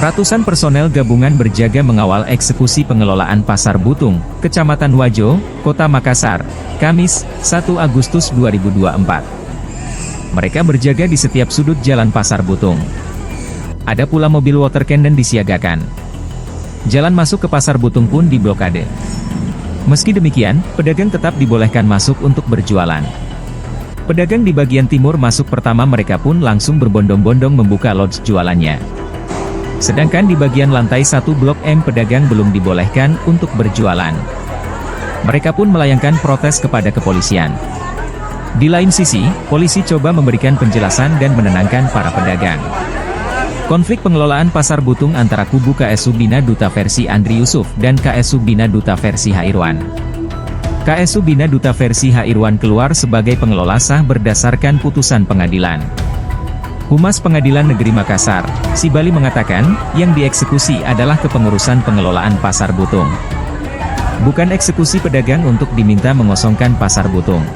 Ratusan personel gabungan berjaga mengawal eksekusi pengelolaan Pasar Butung, Kecamatan Wajo, Kota Makassar, Kamis, 1 Agustus 2024. Mereka berjaga di setiap sudut jalan Pasar Butung. Ada pula mobil water cannon disiagakan. Jalan masuk ke Pasar Butung pun diblokade. Meski demikian, pedagang tetap dibolehkan masuk untuk berjualan. Pedagang di bagian timur masuk pertama mereka pun langsung berbondong-bondong membuka lodge jualannya. Sedangkan di bagian lantai 1 Blok M pedagang belum dibolehkan untuk berjualan. Mereka pun melayangkan protes kepada kepolisian. Di lain sisi, polisi coba memberikan penjelasan dan menenangkan para pedagang. Konflik pengelolaan Pasar Butung antara kubu KSU Bina Duta versi Andri Yusuf dan KSU Bina Duta versi H. Irwan. KSU Bina Duta versi H. Irwan keluar sebagai pengelola sah berdasarkan putusan pengadilan. Humas Pengadilan Negeri Makassar, Sibali mengatakan, yang dieksekusi adalah kepengurusan pengelolaan Pasar Butung. Bukan eksekusi pedagang untuk diminta mengosongkan Pasar Butung.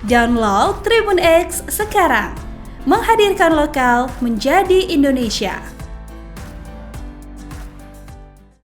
Download Tribun X sekarang, menghadirkan lokal menjadi Indonesia.